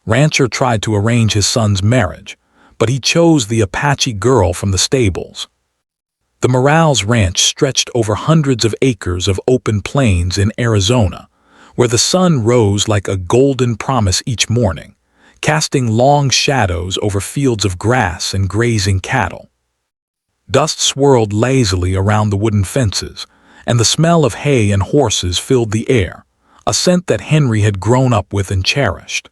Rancher tried to arrange his son's marriage, but he chose the Apache girl from the stables. The Morales Ranch stretched over hundreds of acres of open plains in Arizona, where the sun rose like a golden promise each morning, casting long shadows over fields of grass and grazing cattle. Dust swirled lazily around the wooden fences, and the smell of hay and horses filled the air, a scent that Henry had grown up with and cherished.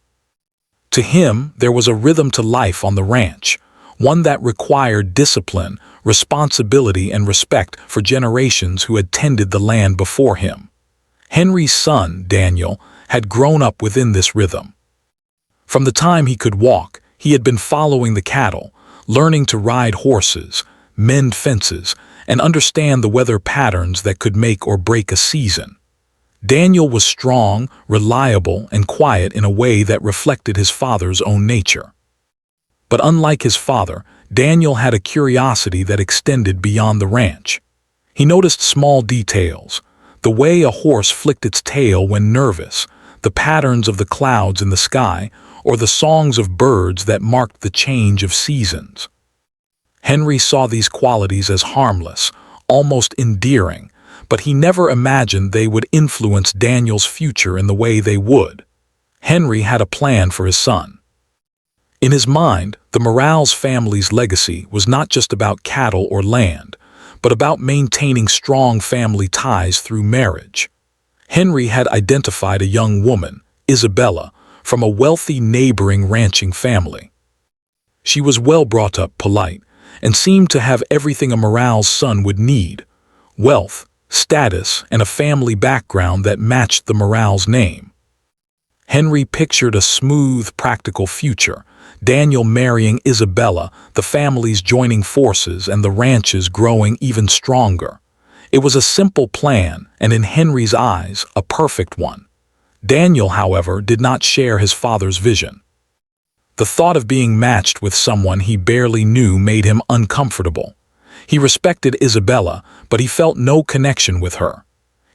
To him, there was a rhythm to life on the ranch, one that required discipline, responsibility, and respect for generations who had tended the land before him. Henry's son, Daniel, had grown up within this rhythm. From the time he could walk, he had been following the cattle, learning to ride horses, mend fences, and understand the weather patterns that could make or break a season. Daniel was strong, reliable, and quiet in a way that reflected his father's own nature. But unlike his father, Daniel had a curiosity that extended beyond the ranch. He noticed small details, the way a horse flicked its tail when nervous, the patterns of the clouds in the sky, or the songs of birds that marked the change of seasons. Henry saw these qualities as harmless, almost endearing, but he never imagined they would influence Daniel's future in the way they would. Henry had a plan for his son. In his mind, the Morales family's legacy was not just about cattle or land, but about maintaining strong family ties through marriage. Henry had identified a young woman, Isabella, from a wealthy neighboring ranching family. She was well brought up, polite, and seemed to have everything a Morales son would need: wealth, status, and a family background that matched the Morales name. Henry pictured a smooth, practical future, Daniel marrying Isabella, the families joining forces, and the ranches growing even stronger. It was a simple plan, and in Henry's eyes, a perfect one. Daniel, however, did not share his father's vision. The thought of being matched with someone he barely knew made him uncomfortable. He respected Isabella, but he felt no connection with her.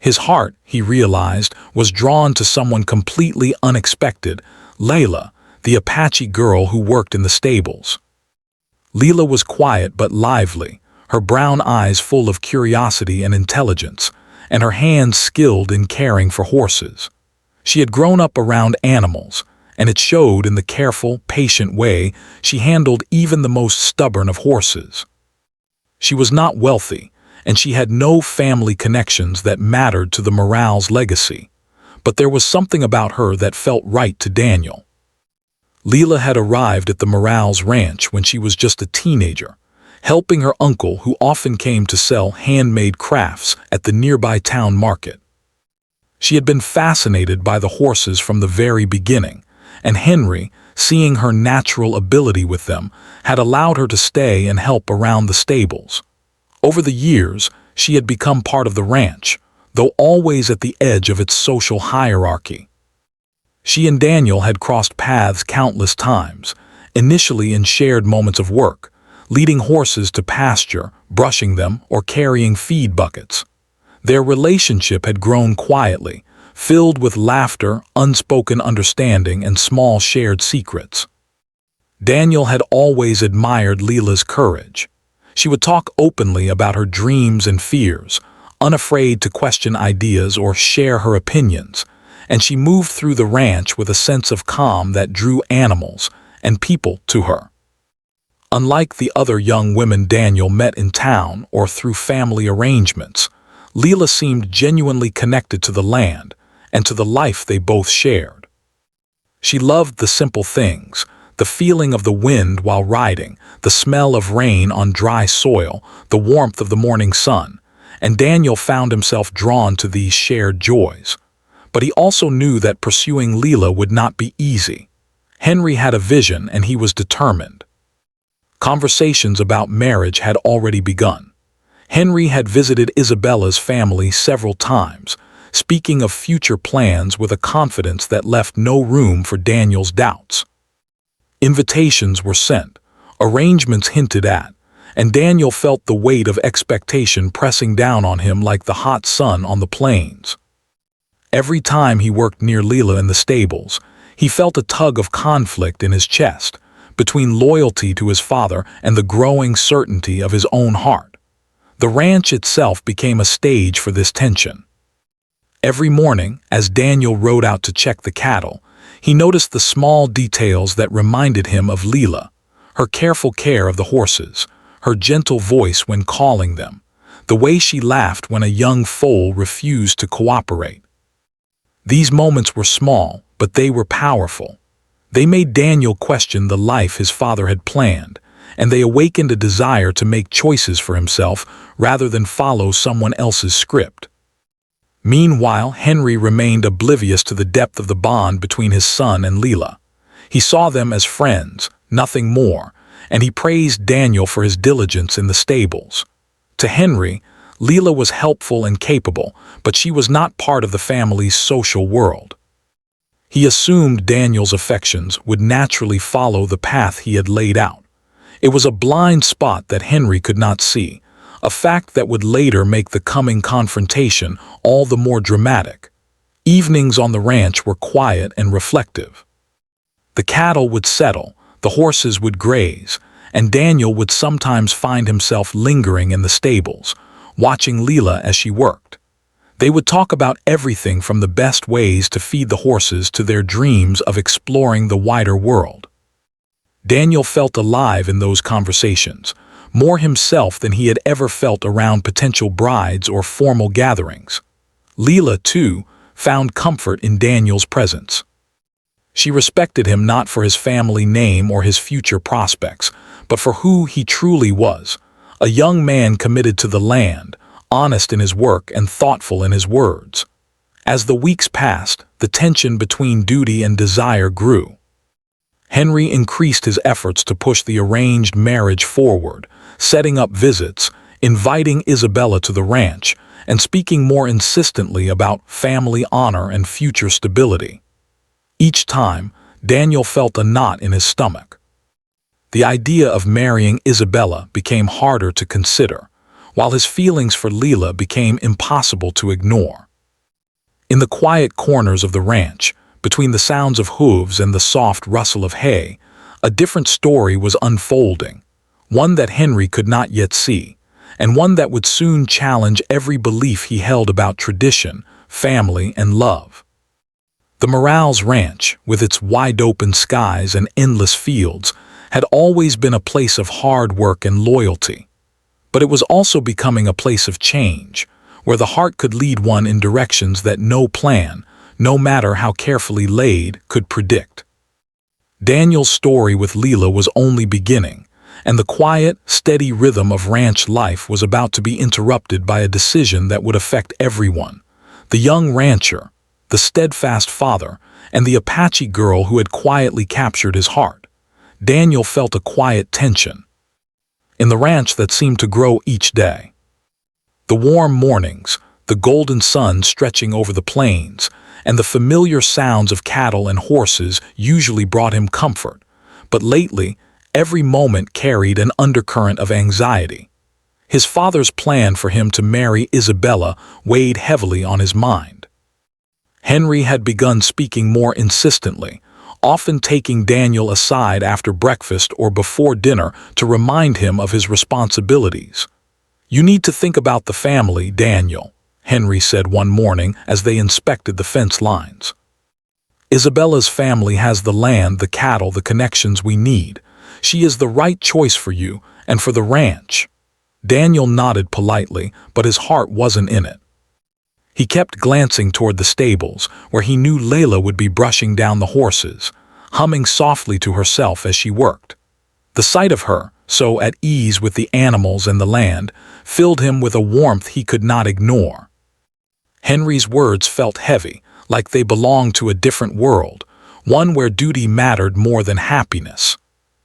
His heart, he realized, was drawn to someone completely unexpected: Layla, the Apache girl who worked in the stables. Leela was quiet but lively, her brown eyes full of curiosity and intelligence, and her hands skilled in caring for horses. She had grown up around animals, and it showed in the careful, patient way she handled even the most stubborn of horses. She was not wealthy, and she had no family connections that mattered to the Morales legacy, but there was something about her that felt right to Daniel. Leela had arrived at the Morales ranch when she was just a teenager, helping her uncle, who often came to sell handmade crafts at the nearby town market. She had been fascinated by the horses from the very beginning, and Henry, seeing her natural ability with them, had allowed her to stay and help around the stables. Over the years, she had become part of the ranch, though always at the edge of its social hierarchy. She and Daniel had crossed paths countless times, initially in shared moments of work, leading horses to pasture, brushing them, or carrying feed buckets. Their relationship had grown quietly, filled with laughter, unspoken understanding, and small shared secrets. Daniel had always admired Leela's courage. She would talk openly about her dreams and fears, unafraid to question ideas or share her opinions, and she moved through the ranch with a sense of calm that drew animals and people to her. Unlike the other young women Daniel met in town or through family arrangements, Leela seemed genuinely connected to the land and to the life they both shared. She loved the simple things: the feeling of the wind while riding, the smell of rain on dry soil, the warmth of the morning sun, and Daniel found himself drawn to these shared joys. But he also knew that pursuing Leela would not be easy. Henry had a vision, and he was determined. Conversations about marriage had already begun. Henry had visited Isabella's family several times, speaking of future plans with a confidence that left no room for Daniel's doubts. Invitations were sent, arrangements hinted at, and Daniel felt the weight of expectation pressing down on him like the hot sun on the plains. Every time he worked near Leela in the stables, He felt a tug of conflict in his chest, between loyalty to his father and the growing certainty of his own heart. The ranch itself became a stage for this tension. Every morning, as Daniel rode out to check the cattle, he noticed the small details that reminded him of Leela, her careful care of the horses, her gentle voice when calling them, the way she laughed when a young foal refused to cooperate. These moments were small, but they were powerful. They made Daniel question the life his father had planned, and they awakened a desire to make choices for himself rather than follow someone else's script. Meanwhile, Henry remained oblivious to the depth of the bond between his son and Leela. He saw them as friends, nothing more, and he praised Daniel for his diligence in the stables. To Henry, Leela was helpful and capable, but she was not part of the family's social world. He assumed Daniel's affections would naturally follow the path he had laid out. It was a blind spot that Henry could not see, a fact that would later make the coming confrontation all the more dramatic. Evenings on the ranch were quiet and reflective. The cattle would settle, the horses would graze, and Daniel would sometimes find himself lingering in the stables, watching Leela as she worked. They would talk about everything from the best ways to feed the horses to their dreams of exploring the wider world. Daniel felt alive in those conversations, more himself than he had ever felt around potential brides or formal gatherings. Leela, too, found comfort in Daniel's presence. She respected him not for his family name or his future prospects, but for who he truly was, a young man committed to the land, honest in his work and thoughtful in his words. As the weeks passed, the tension between duty and desire grew. Henry increased his efforts to push the arranged marriage forward, setting up visits, inviting Isabella to the ranch, and speaking more insistently about family honor and future stability. Each time, Daniel felt a knot in his stomach. The idea of marrying Isabella became harder to consider, while his feelings for Leela became impossible to ignore. In the quiet corners of the ranch, between the sounds of hooves and the soft rustle of hay, a different story was unfolding, one that Henry could not yet see, and one that would soon challenge every belief he held about tradition, family, and love. The Morales Ranch, with its wide-open skies and endless fields, had always been a place of hard work and loyalty. But it was also becoming a place of change, where the heart could lead one in directions that no plan, no matter how carefully laid, could predict. Daniel's story with Leela was only beginning, and the quiet, steady rhythm of ranch life was about to be interrupted by a decision that would affect everyone: the young rancher, the steadfast father, and the Apache girl who had quietly captured his heart. Daniel felt a quiet tension in the ranch that seemed to grow each day. The warm mornings, the golden sun stretching over the plains, and the familiar sounds of cattle and horses usually brought him comfort, but lately, every moment carried an undercurrent of anxiety. His father's plan for him to marry Isabella weighed heavily on his mind. Henry had begun speaking more insistently, often taking Daniel aside after breakfast or before dinner to remind him of his responsibilities. "You need to think about the family, Daniel," Henry said one morning as they inspected the fence lines. "Isabella's family has the land, the cattle, the connections we need. She is the right choice for you and for the ranch." Daniel nodded politely, but his heart wasn't in it. He kept glancing toward the stables, where he knew Layla would be brushing down the horses, humming softly to herself as she worked. The sight of her, so at ease with the animals and the land, filled him with a warmth he could not ignore. Henry's words felt heavy, like they belonged to a different world, one where duty mattered more than happiness.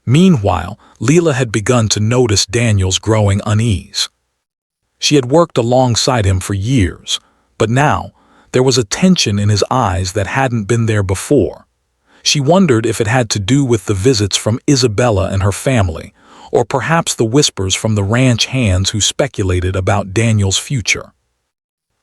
Meanwhile, Leela had begun to notice Daniel's growing unease. She had worked alongside him for years, but now, there was a tension in his eyes that hadn't been there before. She wondered if it had to do with the visits from Isabella and her family, or perhaps the whispers from the ranch hands who speculated about Daniel's future.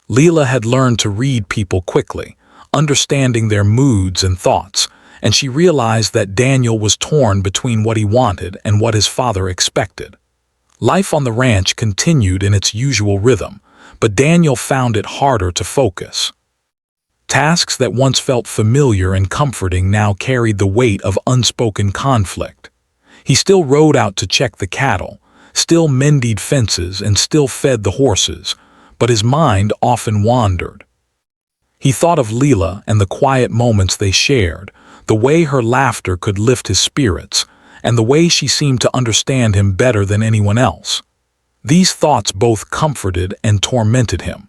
Leela had learned to read people quickly, understanding their moods and thoughts, and she realized that Daniel was torn between what he wanted and what his father expected. Life on the ranch continued in its usual rhythm, but Daniel found it harder to focus. Tasks that once felt familiar and comforting now carried the weight of unspoken conflict. He still rode out to check the cattle, still mended fences and still fed the horses, but his mind often wandered. He thought of Leela and the quiet moments they shared, the way her laughter could lift his spirits, and the way she seemed to understand him better than anyone else. These thoughts both comforted and tormented him.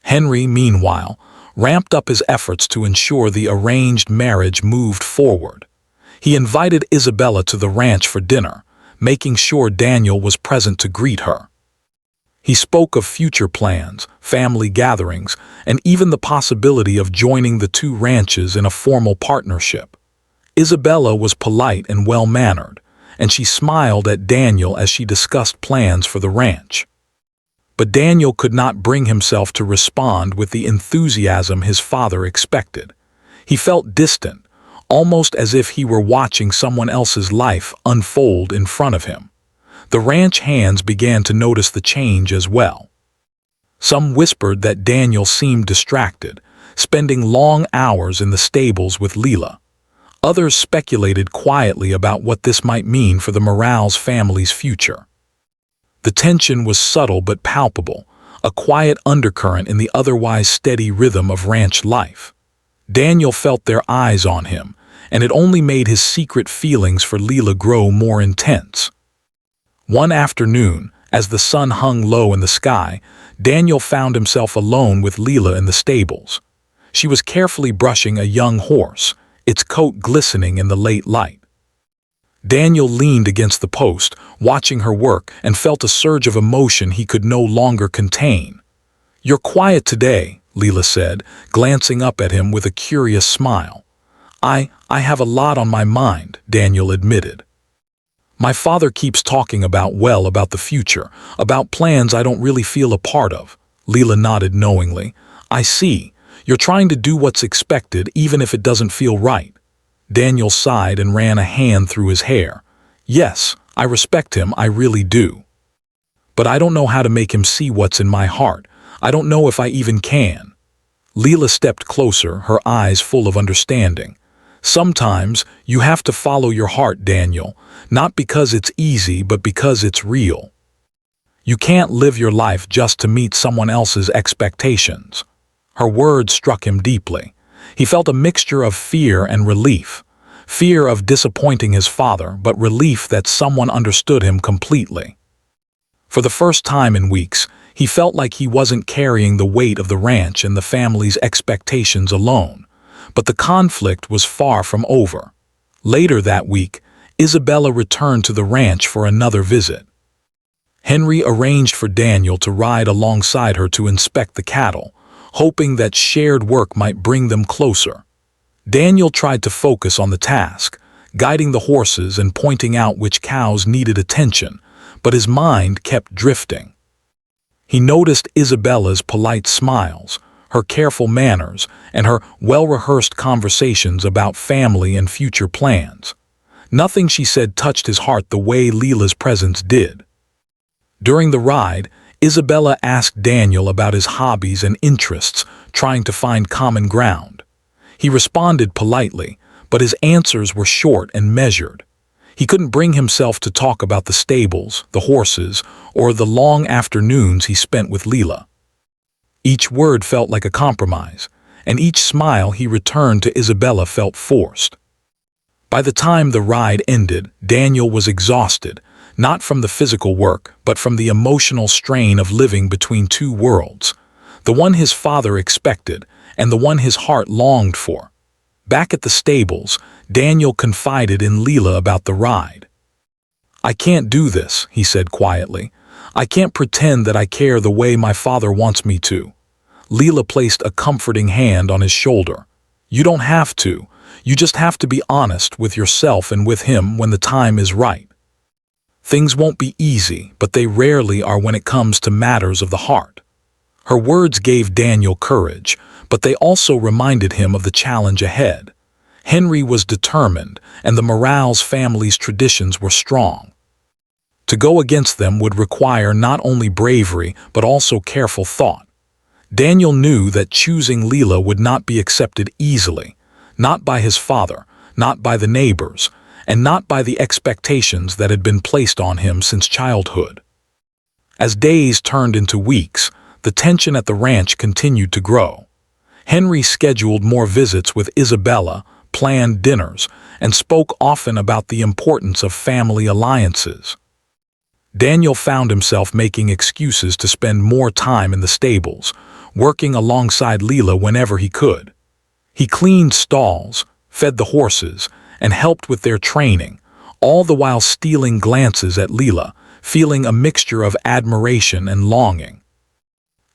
Henry, meanwhile, ramped up his efforts to ensure the arranged marriage moved forward. He invited Isabella to the ranch for dinner, making sure Daniel was present to greet her. He spoke of future plans, family gatherings, and even the possibility of joining the two ranches in a formal partnership. Isabella was polite and well-mannered, and she smiled at Daniel as she discussed plans for the ranch. But Daniel could not bring himself to respond with the enthusiasm his father expected. He felt distant, almost as if he were watching someone else's life unfold in front of him. The ranch hands began to notice the change as well. Some whispered that Daniel seemed distracted, spending long hours in the stables with Leela. Others speculated quietly about what this might mean for the Morales family's future. The tension was subtle but palpable, a quiet undercurrent in the otherwise steady rhythm of ranch life. Daniel felt their eyes on him, and it only made his secret feelings for Leela grow more intense. One afternoon, as the sun hung low in the sky, Daniel found himself alone with Leela in the stables. She was carefully brushing a young horse, its coat glistening in the late light. Daniel leaned against the post, watching her work, and felt a surge of emotion he could no longer contain. "You're quiet today," Leela said, glancing up at him with a curious smile. I have a lot on my mind," Daniel admitted. "My father keeps talking about the future, about plans I don't really feel a part of." Leela nodded knowingly. "I see. You're trying to do what's expected even if it doesn't feel right." Daniel sighed and ran a hand through his hair. "Yes, I respect him, I really do. But I don't know how to make him see what's in my heart. I don't know if I even can." Leela stepped closer, her eyes full of understanding. "Sometimes you have to follow your heart, Daniel, not because it's easy but because it's real. You can't live your life just to meet someone else's expectations." Her words struck him deeply. He felt a mixture of fear and relief. Fear of disappointing his father, but relief that someone understood him completely. For the first time in weeks, he felt like he wasn't carrying the weight of the ranch and the family's expectations alone. But the conflict was far from over. Later that week, Isabella returned to the ranch for another visit. Henry arranged for Daniel to ride alongside her to inspect the cattle, hoping that shared work might bring them closer. Daniel tried to focus on the task, guiding the horses and pointing out which cows needed attention, but his mind kept drifting. He noticed Isabella's polite smiles, her careful manners, and her well-rehearsed conversations about family and future plans. Nothing she said touched his heart the way Leela's presence did. During the ride, Isabella asked Daniel about his hobbies and interests, trying to find common ground. He responded politely, but his answers were short and measured. He couldn't bring himself to talk about the stables, the horses, or the long afternoons he spent with Leela. Each word felt like a compromise, and each smile he returned to Isabella felt forced. By the time the ride ended, Daniel was exhausted, not from the physical work, but from the emotional strain of living between two worlds, the one his father expected and the one his heart longed for. Back at the stables, Daniel confided in Leela about the ride. "I can't do this," he said quietly. "I can't pretend that I care the way my father wants me to." Leela placed a comforting hand on his shoulder. "You don't have to. You just have to be honest with yourself and with him when the time is right. Things won't be easy, but they rarely are when it comes to matters of the heart." Her words gave Daniel courage, but they also reminded him of the challenge ahead. Henry was determined, and the Morales family's traditions were strong. To go against them would require not only bravery but also careful thought. Daniel knew that choosing Leela would not be accepted easily, not by his father, not by the neighbors, and not by the expectations that had been placed on him since childhood. As days turned into weeks, the tension at the ranch continued to grow. Henry scheduled more visits with Isabella, planned dinners, and spoke often about the importance of family alliances. Daniel found himself making excuses to spend more time in the stables, working alongside Leela whenever he could. He cleaned stalls, fed the horses, and helped with their training, all the while stealing glances at Leela, feeling a mixture of admiration and longing.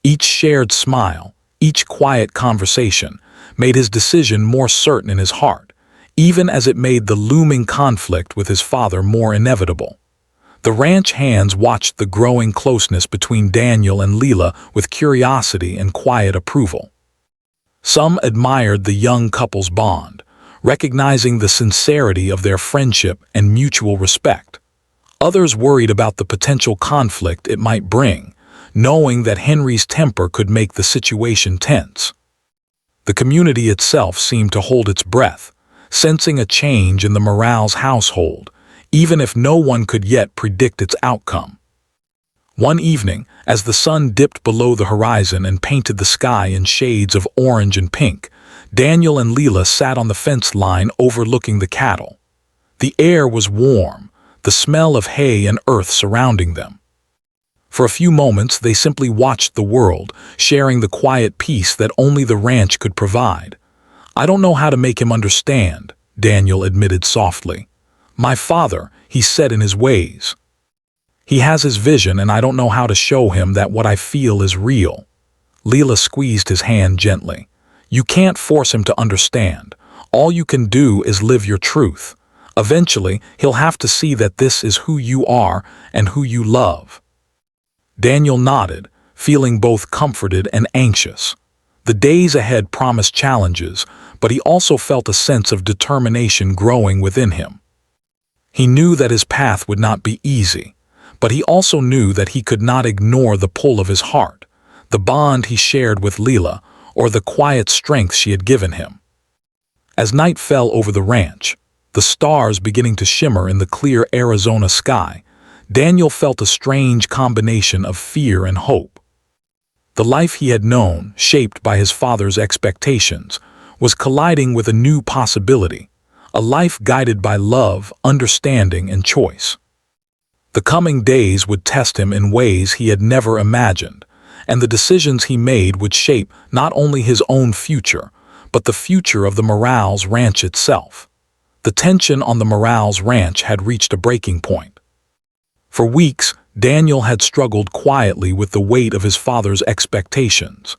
Each shared smile, each quiet conversation, made his decision more certain in his heart, even as it made the looming conflict with his father more inevitable. The ranch hands watched the growing closeness between Daniel and Leela with curiosity and quiet approval. Some admired the young couple's bond, recognizing the sincerity of their friendship and mutual respect. Others worried about the potential conflict it might bring, knowing that Henry's temper could make the situation tense. The community itself seemed to hold its breath, sensing a change in the Morales household, even if no one could yet predict its outcome. One evening, as the sun dipped below the horizon and painted the sky in shades of orange and pink, Daniel and Leela sat on the fence line overlooking the cattle. The air was warm, the smell of hay and earth surrounding them. For a few moments, they simply watched the world, sharing the quiet peace that only the ranch could provide. "I don't know how to make him understand," Daniel admitted softly. "My father, he's set in his ways. He has his vision, and I don't know how to show him that what I feel is real." Leela squeezed his hand gently. "You can't force him to understand. All you can do is live your truth. Eventually, he'll have to see that this is who you are and who you love." Daniel nodded, feeling both comforted and anxious. The days ahead promised challenges, but he also felt a sense of determination growing within him. He knew that his path would not be easy, but he also knew that he could not ignore the pull of his heart, the bond he shared with Leela, or the quiet strength she had given him. As night fell over the ranch, the stars beginning to shimmer in the clear Arizona sky, Daniel felt a strange combination of fear and hope. The life he had known, shaped by his father's expectations, was colliding with a new possibility, a life guided by love, understanding, and choice. The coming days would test him in ways he had never imagined, and the decisions he made would shape not only his own future, but the future of the Morales ranch itself. The tension on the Morales ranch had reached a breaking point. For weeks, Daniel had struggled quietly with the weight of his father's expectations.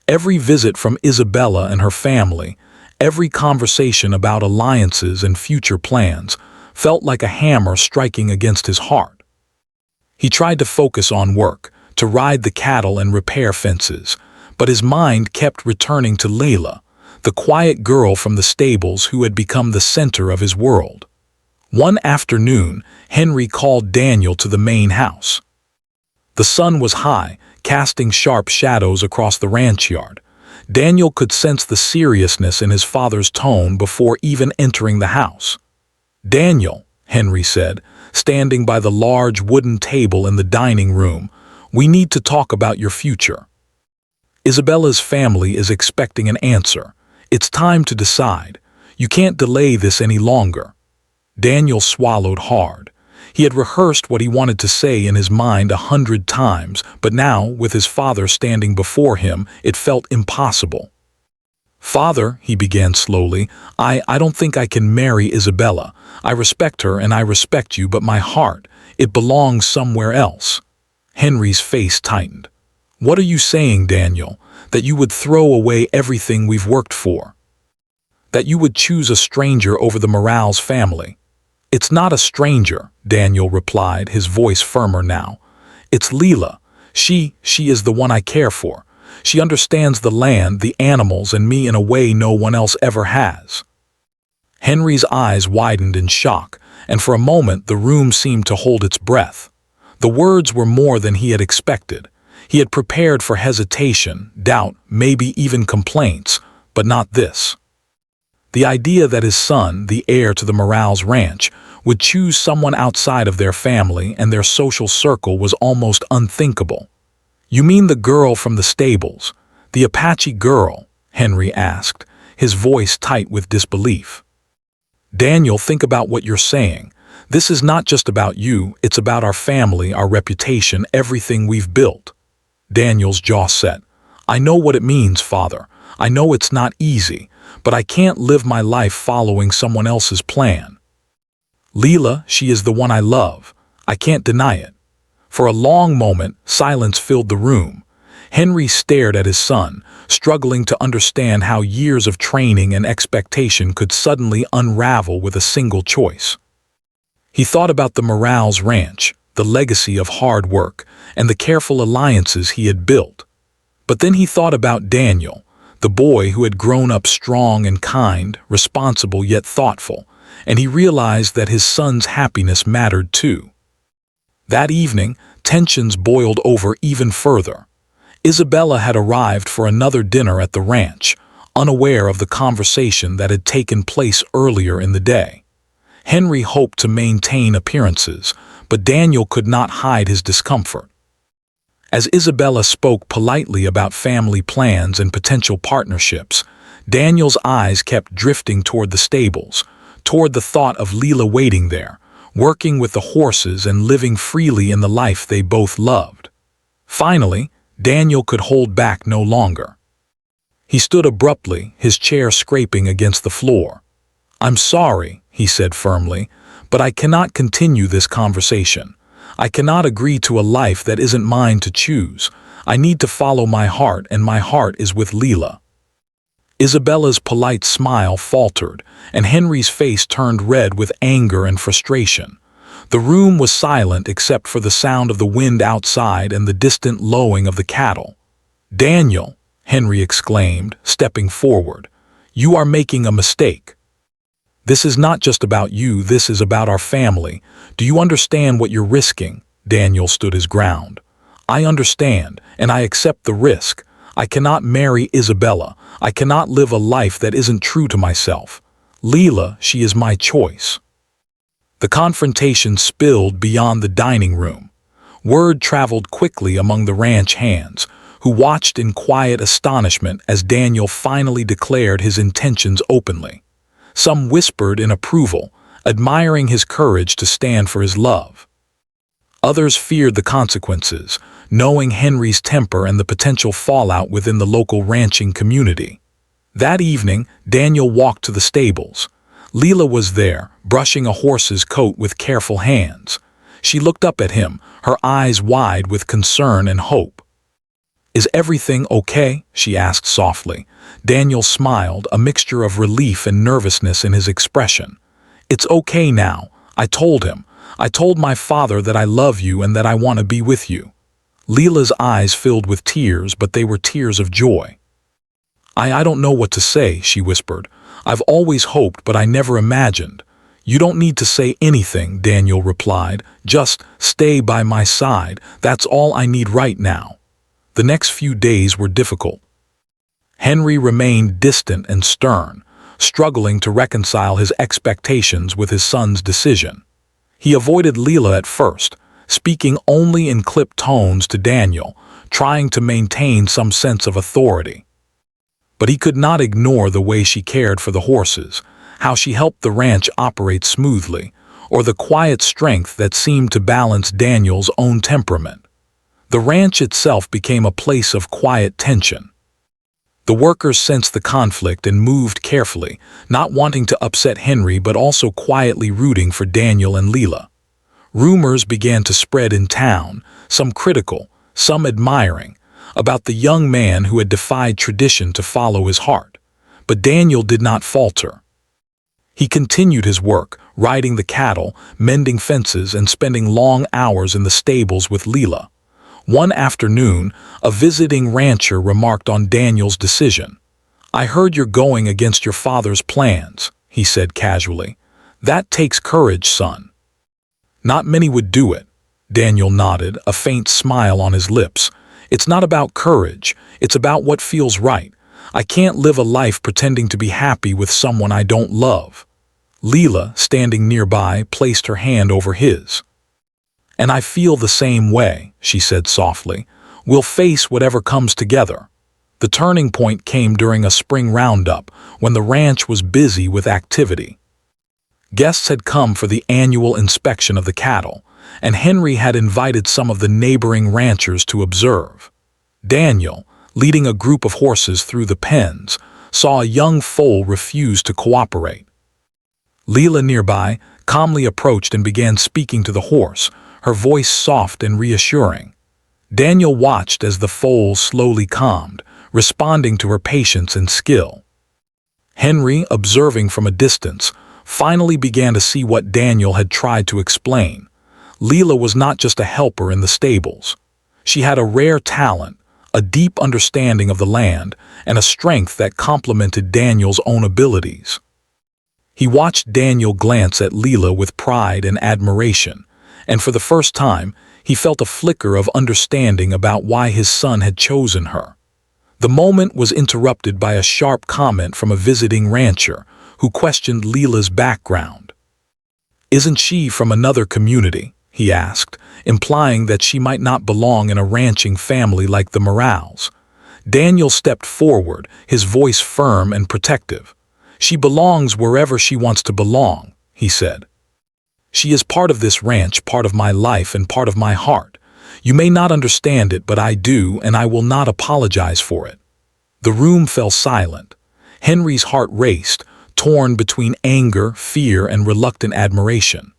Every visit from Isabella and her family, every conversation about alliances and future plans, felt like a hammer striking against his heart. He tried to focus on work, to ride the cattle and repair fences, but his mind kept returning to Leela, the quiet girl from the stables who had become the center of his world. One afternoon, Henry called Daniel to the main house. The sun was high, casting sharp shadows across the ranch yard. Daniel could sense the seriousness in his father's tone before even entering the house. "Daniel," Henry said, standing by the large wooden table in the dining room, "we need to talk about your future. Isabella's family is expecting an answer. It's time to decide. You can't delay this any longer." Daniel swallowed hard. He had rehearsed what he wanted to say in his mind 100 times, but now, with his father standing before him, it felt impossible. "Father," he began slowly, I don't think I can marry Isabella. I respect her and I respect you, but my heart, it belongs somewhere else." Henry's face tightened. "What are you saying, Daniel? That you would throw away everything we've worked for? That you would choose a stranger over the Morales family?" "It's not a stranger," Daniel replied, his voice firmer now. "It's Leela. She is the one I care for. She understands the land, the animals, and me in a way no one else ever has." Henry's eyes widened in shock, and for a moment the room seemed to hold its breath. The words were more than he had expected. He had prepared for hesitation, doubt, maybe even complaints, but not this. The idea that his son, the heir to the Morales ranch, would choose someone outside of their family and their social circle was almost unthinkable. "You mean the girl from the stables, the Apache girl?" Henry asked, his voice tight with disbelief. "Daniel, think about what you're saying. This is not just about you, it's about our family, our reputation, everything we've built." Daniel's jaw set. "I know what it means, Father. I know it's not easy, but I can't live my life following someone else's plan. Leela, she is the one I love. I can't deny it." For a long moment, silence filled the room. Henry stared at his son, struggling to understand how years of training and expectation could suddenly unravel with a single choice. He thought about the Morales ranch, the legacy of hard work, and the careful alliances he had built. But then he thought about Daniel, the boy who had grown up strong and kind, responsible yet thoughtful, and he realized that his son's happiness mattered too. That evening, tensions boiled over even further. Isabella had arrived for another dinner at the ranch, unaware of the conversation that had taken place earlier in the day. Henry hoped to maintain appearances, but Daniel could not hide his discomfort. As Isabella spoke politely about family plans and potential partnerships, Daniel's eyes kept drifting toward the stables, toward the thought of Leela waiting there, working with the horses and living freely in the life they both loved. Finally, Daniel could hold back no longer. He stood abruptly, his chair scraping against the floor. "I'm sorry," he said firmly, "but I cannot continue this conversation. I cannot agree to a life that isn't mine to choose. I need to follow my heart, and my heart is with Leela." Isabella's polite smile faltered, and Henry's face turned red with anger and frustration. The room was silent except for the sound of the wind outside and the distant lowing of the cattle. "Daniel," Henry exclaimed, stepping forward, "you are making a mistake. This is not just about you, this is about our family. Do you understand what you're risking?" Daniel stood his ground. "I understand, and I accept the risk. I cannot marry Isabella. I cannot live a life that isn't true to myself. Leela, she is my choice." The confrontation spilled beyond the dining room. Word traveled quickly among the ranch hands, who watched in quiet astonishment as Daniel finally declared his intentions openly. Some whispered in approval, admiring his courage to stand for his love. Others feared the consequences, knowing Henry's temper and the potential fallout within the local ranching community. That evening, Daniel walked to the stables. Leela was there, brushing a horse's coat with careful hands. She looked up at him, her eyes wide with concern and hope. "Is everything okay?" she asked softly. Daniel smiled, a mixture of relief and nervousness in his expression. "It's okay now," I told him. "I told my father that I love you and that I want to be with you." Leela's eyes filled with tears, but they were tears of joy. I don't know what to say," she whispered. "I've always hoped, but I never imagined." "You don't need to say anything," Daniel replied. "Just stay by my side. That's all I need right now." The next few days were difficult. Henry remained distant and stern, struggling to reconcile his expectations with his son's decision. He avoided Leela at first, speaking only in clipped tones to Daniel, trying to maintain some sense of authority. But he could not ignore the way she cared for the horses, how she helped the ranch operate smoothly, or the quiet strength that seemed to balance Daniel's own temperament. The ranch itself became a place of quiet tension. The workers sensed the conflict and moved carefully, not wanting to upset Henry but also quietly rooting for Daniel and Leela. Rumors began to spread in town, some critical, some admiring, about the young man who had defied tradition to follow his heart. But Daniel did not falter. He continued his work, riding the cattle, mending fences, and spending long hours in the stables with Leela. One afternoon, a visiting rancher remarked on Daniel's decision. "I heard you're going against your father's plans," he he said casually. "That takes courage, son." "Not many would do it," Daniel nodded, a faint smile on his lips. "It's not about courage, it's about what feels right. I can't live a life pretending to be happy with someone I don't love." Leela, standing nearby, placed her hand over his. "And I feel the same way," she said softly. "We'll face whatever comes together." The turning point came during a spring roundup, when the ranch was busy with activity. Guests had come for the annual inspection of the cattle, and Henry had invited some of the neighboring ranchers to observe. Daniel, leading a group of horses through the pens, saw a young foal refuse to cooperate. Leela nearby calmly approached and began speaking to the horse, her voice soft and reassuring. Daniel watched as the foal slowly calmed, responding to her patience and skill. Henry, observing from a distance, finally began to see what Daniel had tried to explain. Leela was not just a helper in the stables. She had a rare talent, a deep understanding of the land, and a strength that complemented Daniel's own abilities. He watched Daniel glance at Leela with pride and admiration, and for the first time, he felt a flicker of understanding about why his son had chosen her. The moment was interrupted by a sharp comment from a visiting rancher who questioned Leela's background. "Isn't she from another community?" he asked, implying that she might not belong in a ranching family like the Morales. Daniel stepped forward, his voice firm and protective. "She belongs wherever she wants to belong," he said. "She is part of this ranch, part of my life, and part of my heart. You may not understand it, but I do, and I will not apologize for it." The room fell silent. Henry's heart raced, torn between anger, fear, and reluctant admiration.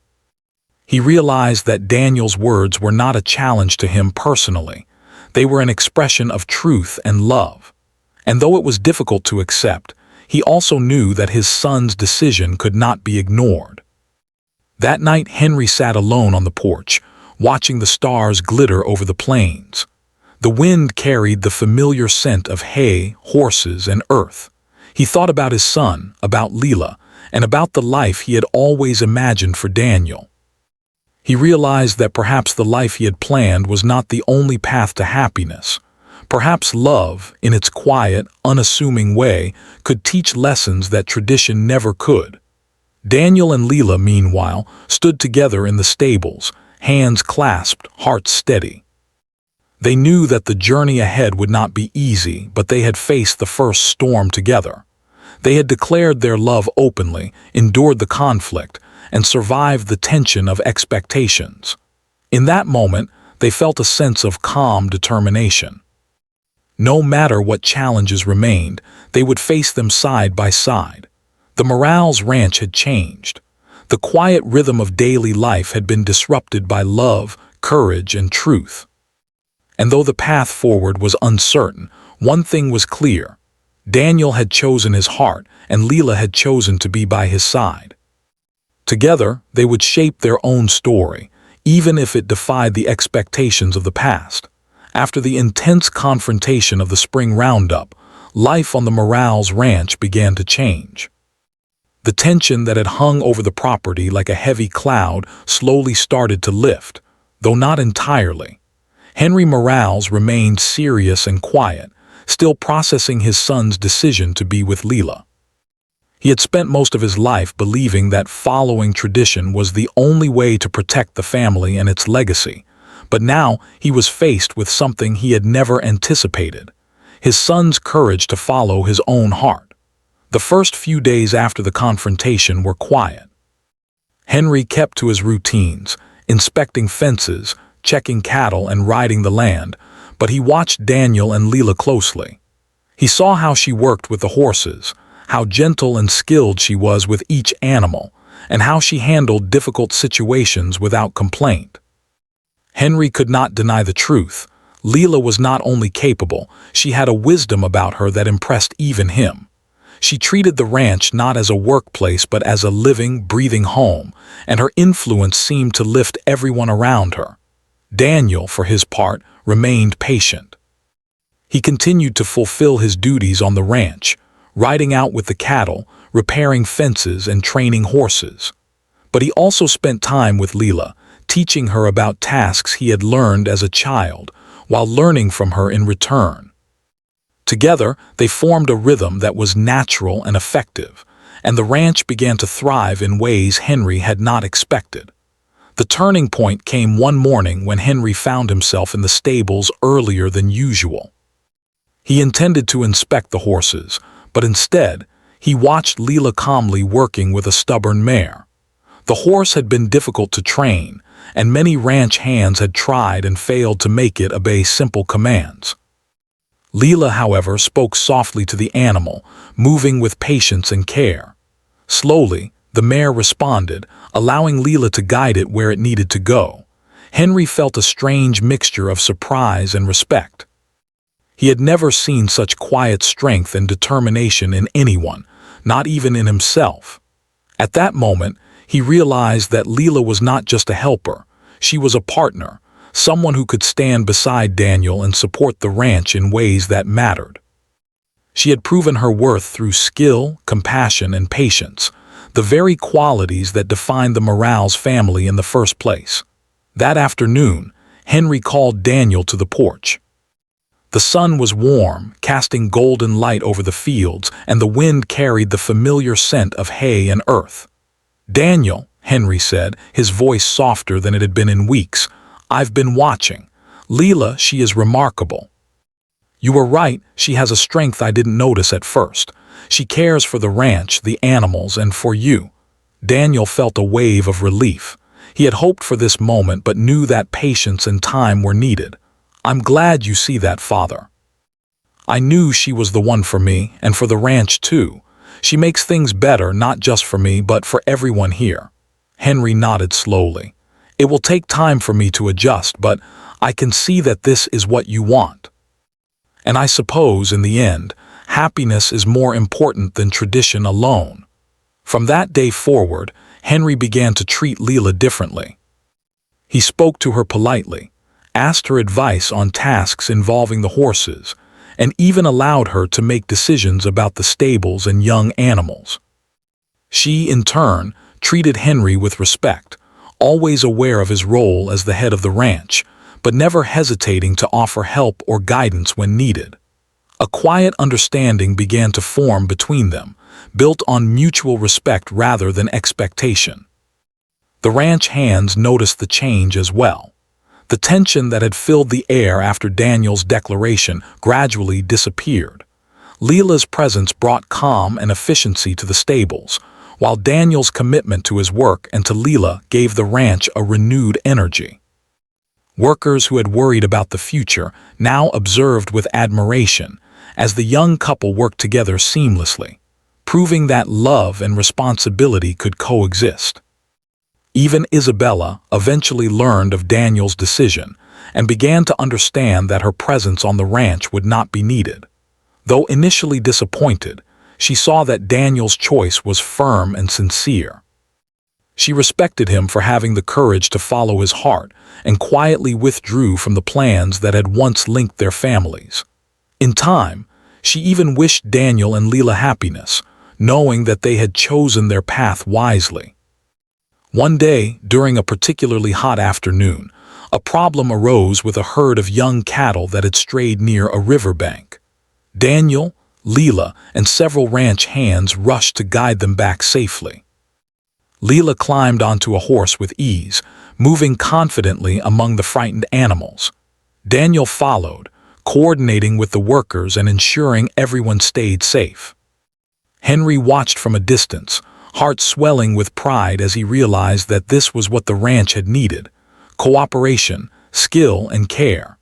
He realized that Daniel's words were not a challenge to him personally. They were an expression of truth and love. And though it was difficult to accept, he also knew that his son's decision could not be ignored. That night, Henry sat alone on the porch, watching the stars glitter over the plains. The wind carried the familiar scent of hay, horses, and earth. He thought about his son, about Leela, and about the life he had always imagined for Daniel. He realized that perhaps the life he had planned was not the only path to happiness. Perhaps love, in its quiet, unassuming way, could teach lessons that tradition never could. Daniel and Leela, meanwhile, stood together in the stables, hands clasped, hearts steady. They knew that the journey ahead would not be easy, but they had faced the first storm together. They had declared their love openly, endured the conflict, and survived the tension of expectations. In that moment, they felt a sense of calm determination. No matter what challenges remained, they would face them side by side. The Morales ranch had changed. The quiet rhythm of daily life had been disrupted by love, courage, and truth. And though the path forward was uncertain, one thing was clear. Daniel had chosen his heart, and Leela had chosen to be by his side. Together, they would shape their own story, even if it defied the expectations of the past. After the intense confrontation of the spring roundup, life on the Morales ranch began to change. The tension that had hung over the property like a heavy cloud slowly started to lift, though not entirely. Henry Morales remained serious and quiet, still processing his son's decision to be with Leela. He had spent most of his life believing that following tradition was the only way to protect the family and its legacy, but now he was faced with something he had never anticipated: his son's courage to follow his own heart. The first few days after the confrontation were quiet. Henry kept to his routines, inspecting fences, checking cattle, and riding the land, but he watched Daniel and Leela closely. He saw how she worked with the horses, how gentle and skilled she was with each animal, and how she handled difficult situations without complaint. Henry could not deny the truth. Leela was not only capable, she had a wisdom about her that impressed even him. She treated the ranch not as a workplace but as a living, breathing home, and her influence seemed to lift everyone around her. Daniel, for his part, remained patient. He continued to fulfill his duties on the ranch, riding out with the cattle, repairing fences and training horses. But he also spent time with Leela, teaching her about tasks he had learned as a child, while learning from her in return. Together, they formed a rhythm that was natural and effective, and the ranch began to thrive in ways Henry had not expected. The turning point came one morning when Henry found himself in the stables earlier than usual. He intended to inspect the horses, but instead, he watched Leela calmly working with a stubborn mare. The horse had been difficult to train, and many ranch hands had tried and failed to make it obey simple commands. Leela, however, spoke softly to the animal, moving with patience and care. Slowly, the mare responded, allowing Leela to guide it where it needed to go. Henry felt a strange mixture of surprise and respect. He had never seen such quiet strength and determination in anyone, not even in himself. At that moment, he realized that Leela was not just a helper, she was a partner, someone who could stand beside Daniel and support the ranch in ways that mattered. She had proven her worth through skill, compassion, and patience, the very qualities that defined the Morales family in the first place. That afternoon, Henry called Daniel to the porch. The sun was warm, casting golden light over the fields, and the wind carried the familiar scent of hay and earth. "Daniel," Henry said, his voice softer than it had been in weeks, "I've been watching. Leela, she is remarkable. You were right, she has a strength I didn't notice at first. She cares for the ranch, the animals, and for you." Daniel felt a wave of relief. He had hoped for this moment but knew that patience and time were needed. "I'm glad you see that, Father. I knew she was the one for me, and for the ranch too. She makes things better not just for me but for everyone here." Henry nodded slowly. "It will take time for me to adjust, but I can see that this is what you want. And I suppose, in the end, happiness is more important than tradition alone." From that day forward, Henry began to treat Leela differently. He spoke to her politely, asked her advice on tasks involving the horses, and even allowed her to make decisions about the stables and young animals. She, in turn, treated Henry with respect, always aware of his role as the head of the ranch, but never hesitating to offer help or guidance when needed. A quiet understanding began to form between them, built on mutual respect rather than expectation. The ranch hands noticed the change as well. The tension that had filled the air after Daniel's declaration gradually disappeared. Leela's presence brought calm and efficiency to the stables, while Daniel's commitment to his work and to Leela gave the ranch a renewed energy. Workers who had worried about the future now observed with admiration as the young couple worked together seamlessly, proving that love and responsibility could coexist. Even Isabella eventually learned of Daniel's decision and began to understand that her presence on the ranch would not be needed. Though initially disappointed, she saw that Daniel's choice was firm and sincere. She respected him for having the courage to follow his heart and quietly withdrew from the plans that had once linked their families. In time, she even wished Daniel and Leela happiness, knowing that they had chosen their path wisely. One day, during a particularly hot afternoon, a problem arose with a herd of young cattle that had strayed near a riverbank. Daniel, Leela, and several ranch hands rushed to guide them back safely. Leela climbed onto a horse with ease, moving confidently among the frightened animals. Daniel followed, coordinating with the workers and ensuring everyone stayed safe. Henry watched from a distance, heart swelling with pride as he realized that this was what the ranch had needed: cooperation, skill, and care.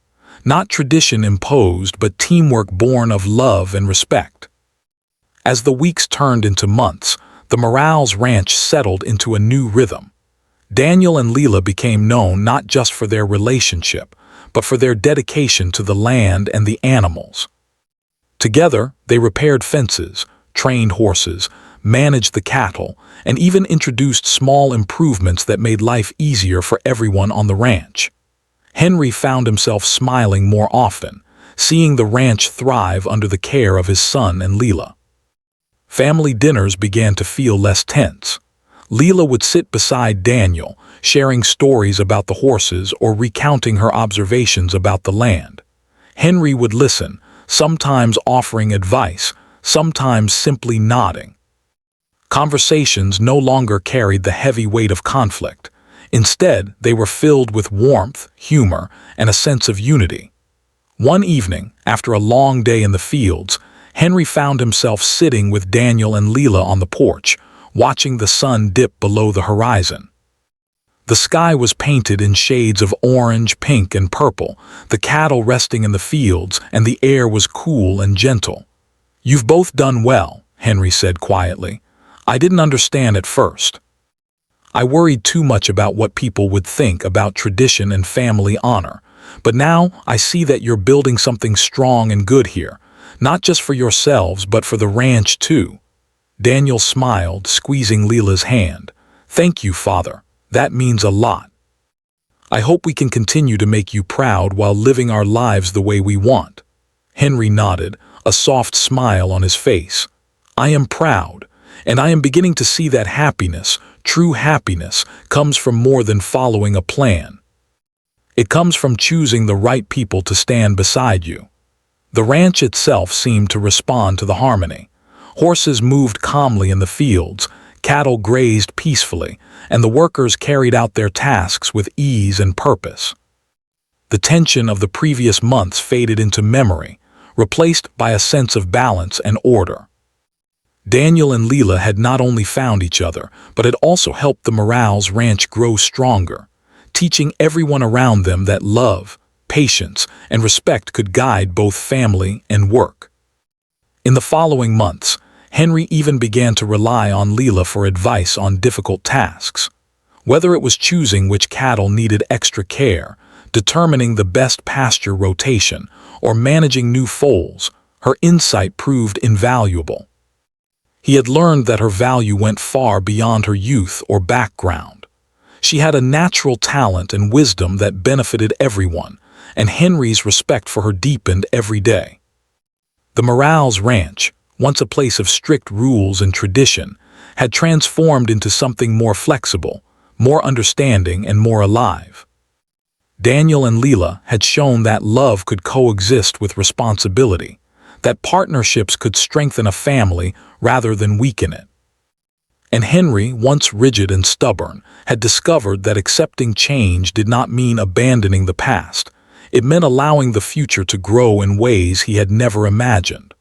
Not tradition imposed, but teamwork born of love and respect. As the weeks turned into months, the Morales ranch settled into a new rhythm. Daniel and Leela became known not just for their relationship, but for their dedication to the land and the animals. Together, they repaired fences, trained horses, managed the cattle, and even introduced small improvements that made life easier for everyone on the ranch. Henry found himself smiling more often, seeing the ranch thrive under the care of his son and Leela. Family dinners began to feel less tense. Leela would sit beside Daniel, sharing stories about the horses or recounting her observations about the land. Henry would listen, sometimes offering advice, sometimes simply nodding. Conversations no longer carried the heavy weight of conflict. Instead, they were filled with warmth, humor, and a sense of unity. One evening, after a long day in the fields, Henry found himself sitting with Daniel and Leela on the porch, watching the sun dip below the horizon. The sky was painted in shades of orange, pink, and purple, the cattle resting in the fields, and the air was cool and gentle. "You've both done well," Henry said quietly. "I didn't understand at first. I worried too much about what people would think about tradition and family honor. But now I see that you're building something strong and good here, not just for yourselves but for the ranch too." Daniel smiled, squeezing Leela's hand. "Thank you, Father. That means a lot. I hope we can continue to make you proud while living our lives the way we want." Henry nodded, a soft smile on his face. "I am proud, and I am beginning to see that happiness, true happiness, comes from more than following a plan. It comes from choosing the right people to stand beside you." The ranch itself seemed to respond to the harmony. Horses moved calmly in the fields, cattle grazed peacefully, and the workers carried out their tasks with ease and purpose. The tension of the previous months faded into memory, replaced by a sense of balance and order. Daniel and Leela had not only found each other, but had also helped the Morales ranch grow stronger, teaching everyone around them that love, patience, and respect could guide both family and work. In the following months, Henry even began to rely on Leela for advice on difficult tasks. Whether it was choosing which cattle needed extra care, determining the best pasture rotation, or managing new foals, her insight proved invaluable. He had learned that her value went far beyond her youth or background. She had a natural talent and wisdom that benefited everyone, and Henry's respect for her deepened every day. The Morales ranch, once a place of strict rules and tradition, had transformed into something more flexible, more understanding, and more alive. Daniel and Leela had shown that love could coexist with responsibility, that partnerships could strengthen a family rather than weaken it. And Henry, once rigid and stubborn, had discovered that accepting change did not mean abandoning the past. It meant allowing the future to grow in ways he had never imagined.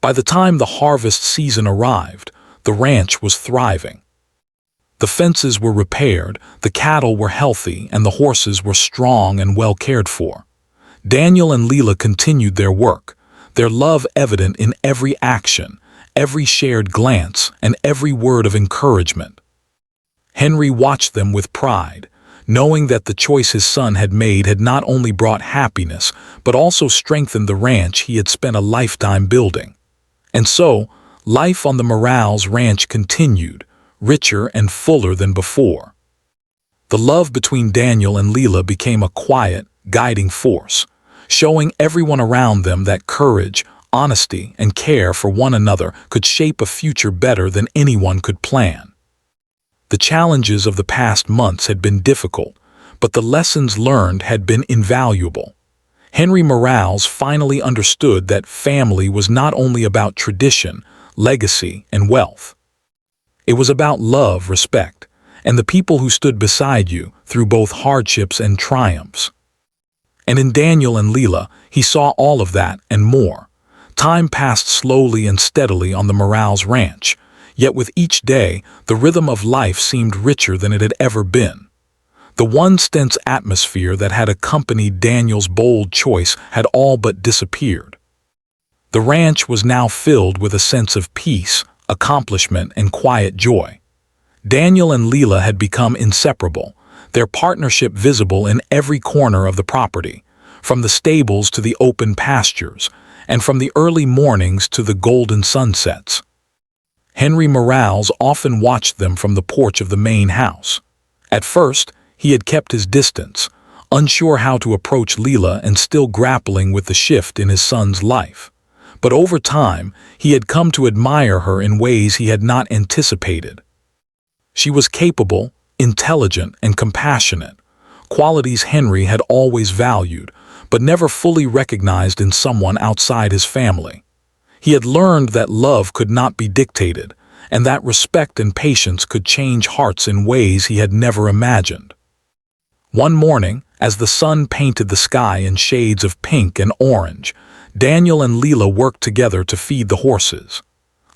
By the time the harvest season arrived, the ranch was thriving. The fences were repaired, the cattle were healthy, and the horses were strong and well cared for. Daniel and Leela continued their work, their love evident in every action, every shared glance, and every word of encouragement. Henry watched them with pride, knowing that the choice his son had made had not only brought happiness, but also strengthened the ranch he had spent a lifetime building. And so, life on the Morales ranch continued, richer and fuller than before. The love between Daniel and Leela became a quiet, guiding force, showing everyone around them that courage, honesty, and care for one another could shape a future better than anyone could plan. The challenges of the past months had been difficult, but the lessons learned had been invaluable. Henry Morales finally understood that family was not only about tradition, legacy, and wealth. It was about love, respect, and the people who stood beside you through both hardships and triumphs. And in Daniel and Leela, he saw all of that and more. Time passed slowly and steadily on the Morales ranch, yet with each day, the rhythm of life seemed richer than it had ever been. The once tense atmosphere that had accompanied Daniel's bold choice had all but disappeared. The ranch was now filled with a sense of peace, accomplishment, and quiet joy. Daniel and Leela had become inseparable, their partnership visible in every corner of the property, from the stables to the open pastures, and from the early mornings to the golden sunsets. Henry Morales often watched them from the porch of the main house. At first, he had kept his distance, unsure how to approach Leela and still grappling with the shift in his son's life. But over time, he had come to admire her in ways he had not anticipated. She was capable, intelligent, and compassionate, qualities Henry had always valued, but never fully recognized in someone outside his family. He had learned that love could not be dictated, and that respect and patience could change hearts in ways he had never imagined. One morning, as the sun painted the sky in shades of pink and orange, Daniel and Leela worked together to feed the horses.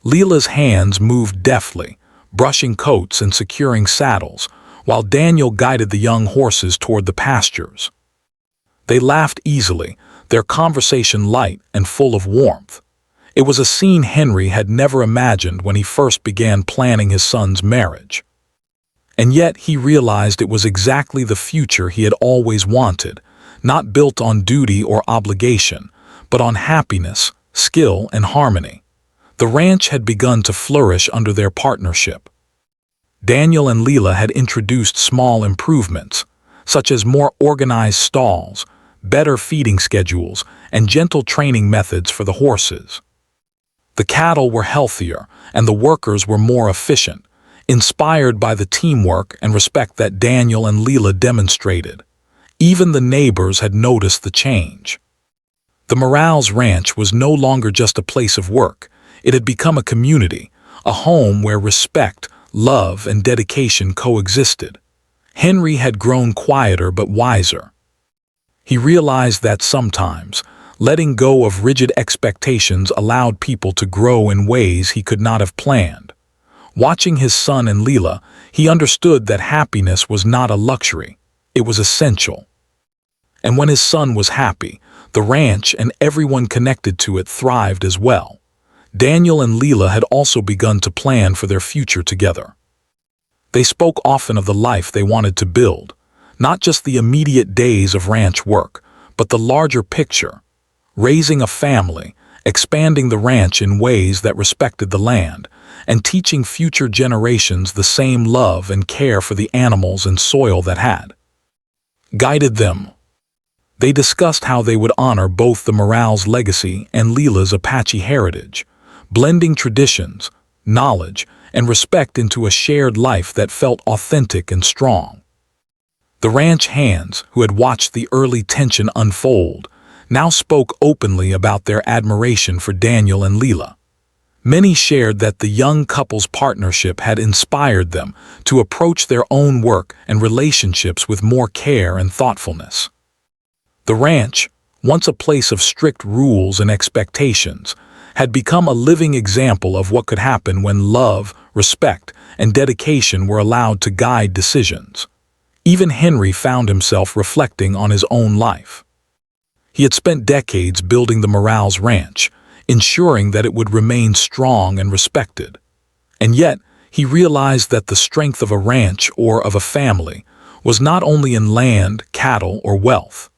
Leela's hands moved deftly, brushing coats and securing saddles, while Daniel guided the young horses toward the pastures. They laughed easily, their conversation light and full of warmth. It was a scene Henry had never imagined when he first began planning his son's marriage. And yet he realized it was exactly the future he had always wanted, not built on duty or obligation, but on happiness, skill, and harmony. The ranch had begun to flourish under their partnership. Daniel and Leela had introduced small improvements, such as more organized stalls, better feeding schedules, and gentle training methods for the horses. The cattle were healthier, and the workers were more efficient, inspired by the teamwork and respect that Daniel and Leela demonstrated. Even the neighbors had noticed the change. The Morales Ranch was no longer just a place of work. It had become a community, a home where respect, love, and dedication coexisted. Henry had grown quieter but wiser. He realized that sometimes, letting go of rigid expectations allowed people to grow in ways he could not have planned. Watching his son and Leela, he understood that happiness was not a luxury, it was essential. And when his son was happy, the ranch and everyone connected to it thrived as well. Daniel and Leela had also begun to plan for their future together. They spoke often of the life they wanted to build, not just the immediate days of ranch work, but the larger picture. Raising a family, expanding the ranch in ways that respected the land, and teaching future generations the same love and care for the animals and soil that had guided them. They discussed how they would honor both the Morales legacy and Leela's Apache heritage, blending traditions, knowledge, and respect into a shared life that felt authentic and strong. The ranch hands, who had watched the early tension unfold, now spoke openly about their admiration for Daniel and Leela. Many shared that the young couple's partnership had inspired them to approach their own work and relationships with more care and thoughtfulness. The ranch, once a place of strict rules and expectations, had become a living example of what could happen when love, respect, and dedication were allowed to guide decisions. Even Henry found himself reflecting on his own life. He had spent decades building the Morales Ranch, ensuring that it would remain strong and respected. And yet, he realized that the strength of a ranch or of a family was not only in land, cattle, or wealth.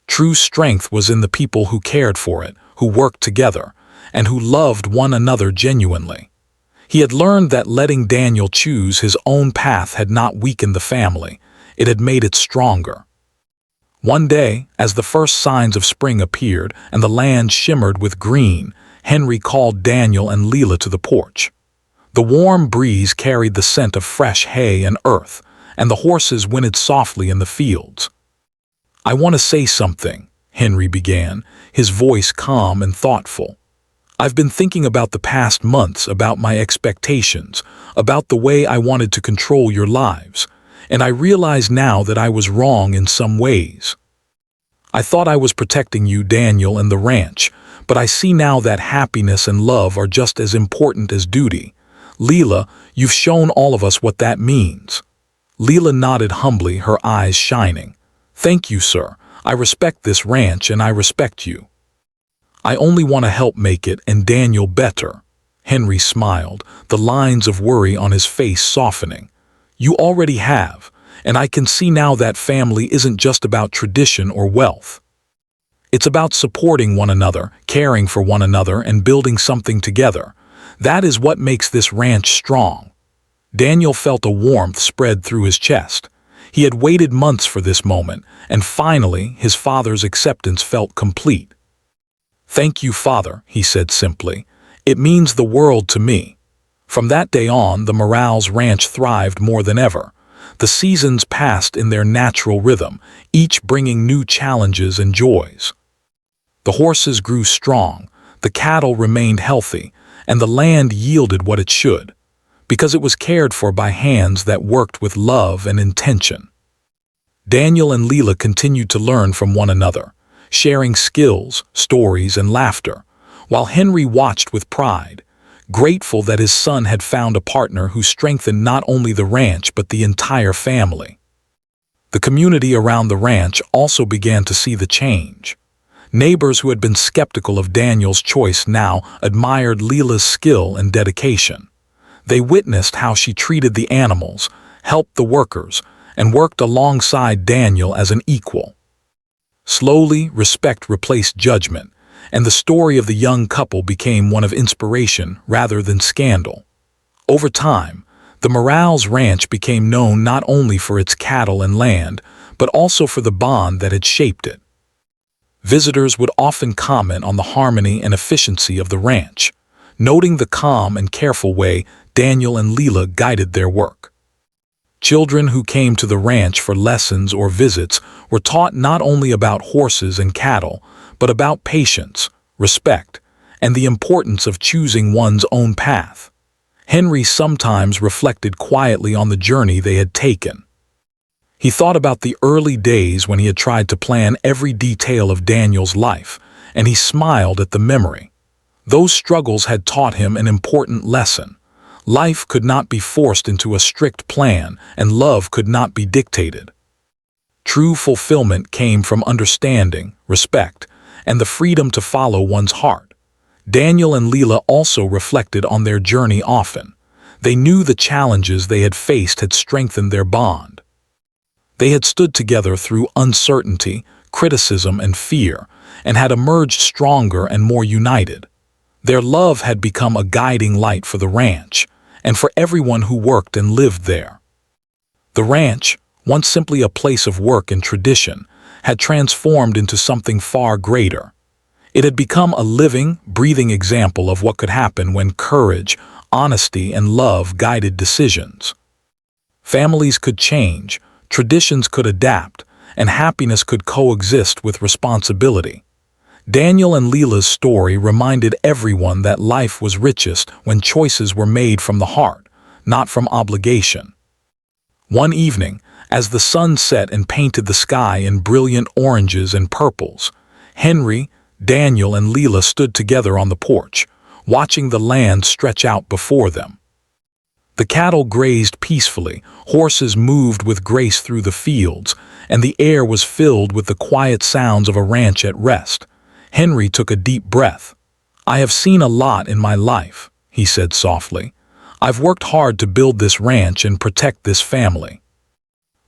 True strength was in the people who cared for it, who worked together, and who loved one another genuinely. He had learned that letting Daniel choose his own path had not weakened the family, it had made it stronger. One day, as the first signs of spring appeared and the land shimmered with green, Henry called Daniel and Leela to the porch. The warm breeze carried the scent of fresh hay and earth, and the horses whinnied softly in the fields. "I want to say something," Henry began, his voice calm and thoughtful. "I've been thinking about the past months, about my expectations, about the way I wanted to control your lives, and I realize now that I was wrong in some ways. I thought I was protecting you, Daniel, and the ranch, but I see now that happiness and love are just as important as duty. Leela, you've shown all of us what that means." Leela nodded humbly, her eyes shining. "Thank you, sir. I respect this ranch and I respect you. I only want to help make it and Daniel better." Henry smiled, the lines of worry on his face softening. "You already have, and I can see now that family isn't just about tradition or wealth. It's about supporting one another, caring for one another, and building something together. That is what makes this ranch strong." Daniel felt a warmth spread through his chest. He had waited months for this moment, and finally his father's acceptance felt complete. "Thank you, Father," he said simply. "It means the world to me." From that day on, the Morales ranch thrived more than ever. The seasons passed in their natural rhythm, each bringing new challenges and joys. The horses grew strong, the cattle remained healthy, and the land yielded what it should, because it was cared for by hands that worked with love and intention. Daniel and Leela continued to learn from one another, sharing skills, stories, and laughter, while Henry watched with pride, grateful that his son had found a partner who strengthened not only the ranch but the entire family. The community around the ranch also began to see the change. Neighbors who had been skeptical of Daniel's choice now admired Leela's skill and dedication. They witnessed how she treated the animals, helped the workers, and worked alongside Daniel as an equal. Slowly, respect replaced judgment, and the story of the young couple became one of inspiration rather than scandal. Over time, the Morales Ranch became known not only for its cattle and land, but also for the bond that had shaped it. Visitors would often comment on the harmony and efficiency of the ranch, noting the calm and careful way Daniel and Leela guided their work. Children who came to the ranch for lessons or visits were taught not only about horses and cattle, but about patience, respect, and the importance of choosing one's own path. Henry sometimes reflected quietly on the journey they had taken. He thought about the early days when he had tried to plan every detail of Daniel's life, and he smiled at the memory. Those struggles had taught him an important lesson. Life could not be forced into a strict plan, and love could not be dictated. True fulfillment came from understanding, respect, and the freedom to follow one's heart. Daniel and Leela also reflected on their journey often. They knew the challenges they had faced had strengthened their bond. They had stood together through uncertainty, criticism, and fear, and had emerged stronger and more united. Their love had become a guiding light for the ranch, and for everyone who worked and lived there. The ranch, once simply a place of work and tradition, had transformed into something far greater. It had become a living, breathing example of what could happen when courage, honesty, and love guided decisions. Families could change, traditions could adapt, and happiness could coexist with responsibility. Daniel and Leela's story reminded everyone that life was richest when choices were made from the heart, not from obligation. One evening, as the sun set and painted the sky in brilliant oranges and purples, Henry, Daniel, and Leela stood together on the porch, watching the land stretch out before them. The cattle grazed peacefully, horses moved with grace through the fields, and the air was filled with the quiet sounds of a ranch at rest. Henry took a deep breath. "I have seen a lot in my life," he said softly. "I've worked hard to build this ranch and protect this family.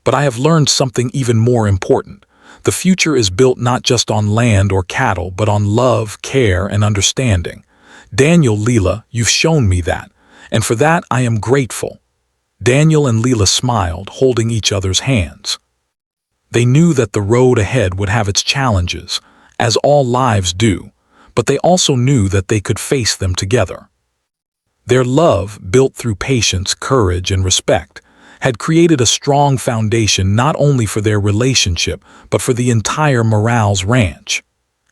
But I have learned something even more important. The future is built not just on land or cattle, but on love, care, and understanding. Daniel, Leela, you've shown me that, and for that I am grateful." Daniel and Leela smiled, holding each other's hands. They knew that the road ahead would have its challenges, as all lives do, but they also knew that they could face them together. Their love, built through patience, courage, and respect, had created a strong foundation not only for their relationship, but for the entire Morales Ranch.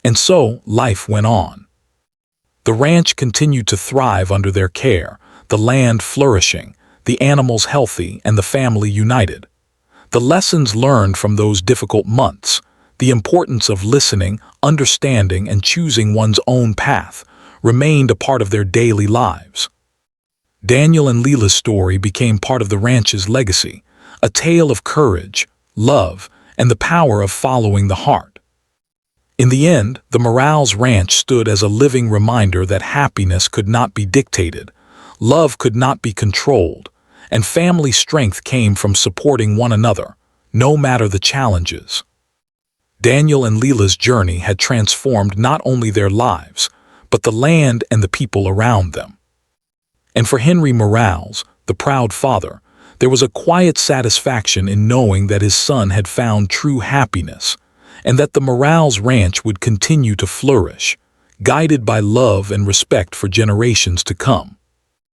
And so, life went on. The ranch continued to thrive under their care, the land flourishing, the animals healthy, and the family united. The lessons learned from those difficult months, the importance of listening, understanding, and choosing one's own path, remained a part of their daily lives. Daniel and Leela's story became part of the ranch's legacy, a tale of courage, love, and the power of following the heart. In the end, the Morales Ranch stood as a living reminder that happiness could not be dictated, love could not be controlled, and family strength came from supporting one another, no matter the challenges. Daniel and Leela's journey had transformed not only their lives, but the land and the people around them. And for Henry Morales, the proud father, there was a quiet satisfaction in knowing that his son had found true happiness, and that the Morales Ranch would continue to flourish, guided by love and respect for generations to come.